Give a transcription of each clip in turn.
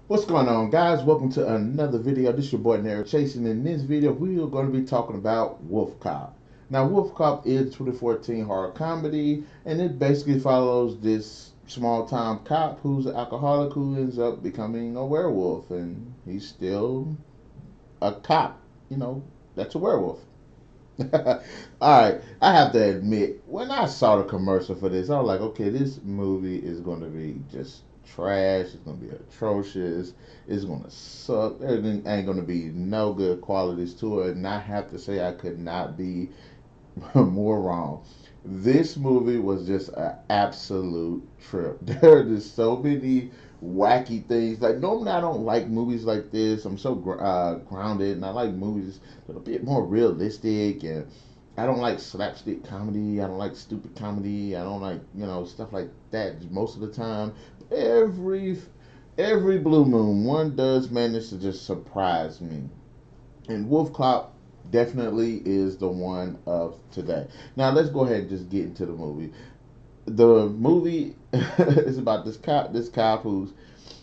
What's going on, guys? Welcome to another video. This is your boy Narik Chasing. In this video, we are going to be talking about WolfCop. Now, WolfCop is a 2014 horror comedy, and it basically follows this small-time cop who's an alcoholic who ends up becoming a werewolf, and he's still a cop. You know, that's a werewolf. All right, I have to admit, when I saw the commercial for this, I was like, okay, this movie is going to be just trash. It's going to be atrocious. It's going to suck. There ain't going to be no good qualities to it. And I have to say, I could not be more wrong. This movie was just an absolute trip. There are just so many wacky things. Like normally, I don't like movies like this. I'm so grounded, and I like movies that are a bit more realistic. And I don't like slapstick comedy. I don't like stupid comedy. I don't like stuff like that most of the time. Every every blue moon, one does manage to just surprise me. And Wolf Cop definitely is the one of today. Now let's go ahead and just get into the movie. The movie is about this cop who's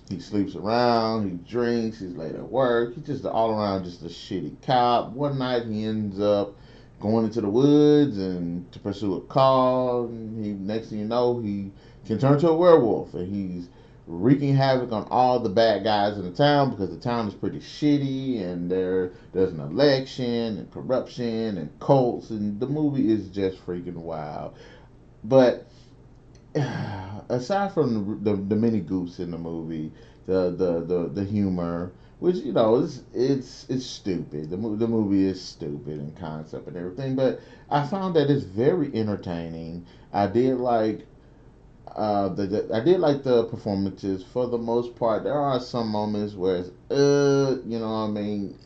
he sleeps around, he drinks, he's late at work, he's just all around just a shitty cop. One night he ends up going into the woods and to pursue a call, and he next thing you know he can turn to a werewolf, and he's wreaking havoc on all the bad guys in the town because the town is pretty shitty, and there's an election and corruption and cults, and the movie is just freaking wild. But aside from the many goofs in the movie, the humor, which it's stupid. The movie is stupid in concept and everything, but I found that it's very entertaining. I did like I did like the performances for the most part. There are some moments where it's what I mean,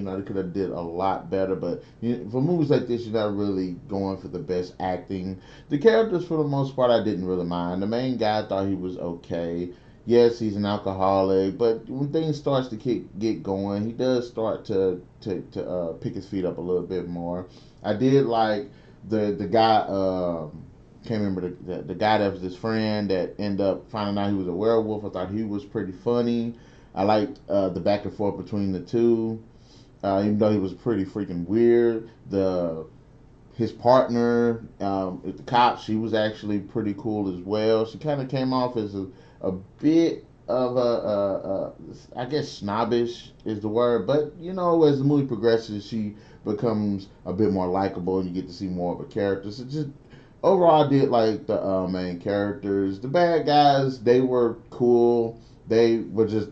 they could have did a lot better. But for movies like this, you're not really going for the best acting. The characters, for the most part, I didn't really mind. The main guy, I thought he was okay. Yes, he's an alcoholic, but when things starts to get going, he does start to pick his feet up a little bit more. I did like the guy. Can't remember the guy that was his friend that ended up finding out he was a werewolf. I thought he was pretty funny. I liked the back and forth between the two, even though he was pretty freaking weird. The His partner, the cop, she was actually pretty cool as well. She kind of came off as a bit of I guess snobbish is the word, but as the movie progresses, she becomes a bit more likable, and you get to see more of her character. So just overall, I did like the main characters. The bad guys, they were cool. They were just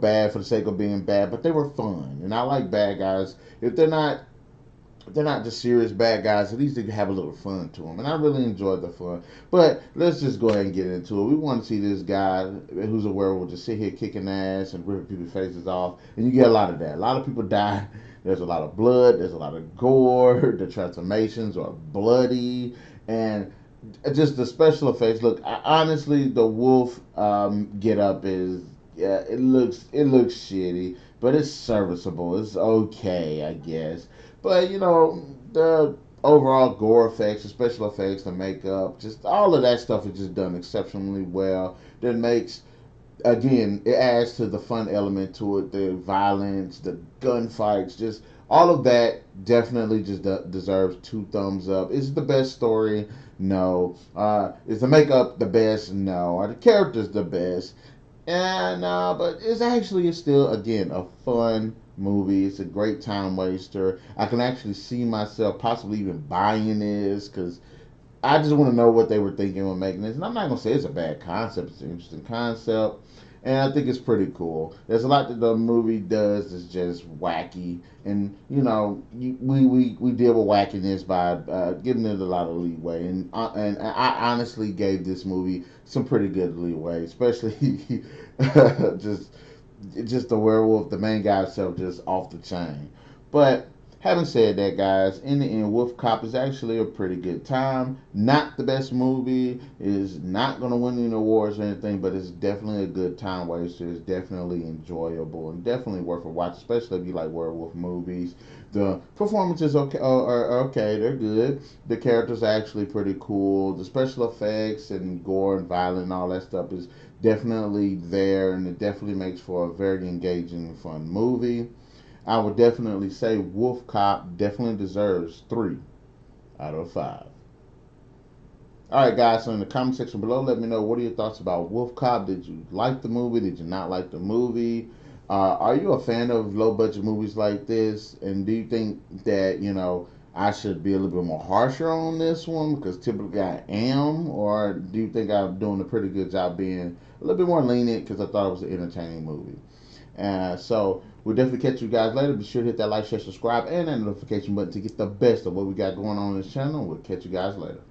bad for the sake of being bad, but they were fun, and I like bad guys. If they're not just serious bad guys, at least they have a little fun to them. And I really enjoyed the fun. But let's just go ahead and get into it. We want to see this guy who's a werewolf just sit here kicking ass and ripping people's faces off. And you get a lot of that. A lot of people die. There's a lot of blood. There's a lot of gore. The transformations are bloody. And just the special effects. Look, honestly, the wolf get up is, yeah, it looks shitty, but it's serviceable. It's okay, I guess. But the overall gore effects, the special effects, the makeup, just all of that stuff is just done exceptionally well. That makes again, it adds to the fun element to it. The violence, the gunfights, just all of that definitely just deserves two thumbs up. Is it the best story? No. Is the makeup the best? No. Are the characters the best? And but it's still again a fun movie. It's a great time waster. I can actually see myself possibly even buying this because I just want to know what they were thinking when making this. And I'm not gonna say it's a bad concept. It's an interesting concept, and I think it's pretty cool. There's a lot that the movie does that's just wacky, and we deal with wackiness by giving it a lot of leeway. And I honestly gave this movie some pretty good leeway, especially just just the werewolf, the main guy himself, just off the chain. But Having said that, guys, in the end, Wolf Cop is actually a pretty good time. Not the best movie, is not going to win any awards or anything, but it's definitely a good time waster. It's definitely enjoyable and definitely worth a watch, especially if you like werewolf movies. The performances are okay, they're good. The characters are actually pretty cool. The special effects and gore and violence and all that stuff is definitely there, and it definitely makes for a very engaging and fun movie. I would definitely say Wolf Cop definitely deserves 3 out of 5. All right, guys. So in the comment section below, let me know what are your thoughts about Wolf Cop. Did you like the movie? Did you not like the movie? Are you a fan of low budget movies like this? And do you think that I should be a little bit more harsher on this one because typically I am, or do you think I'm doing a pretty good job being a little bit more lenient because I thought it was an entertaining movie? So we'll definitely catch you guys later. Be sure to hit that like, share, subscribe, and that notification button to get the best of what we got going on in this channel. We'll catch you guys later.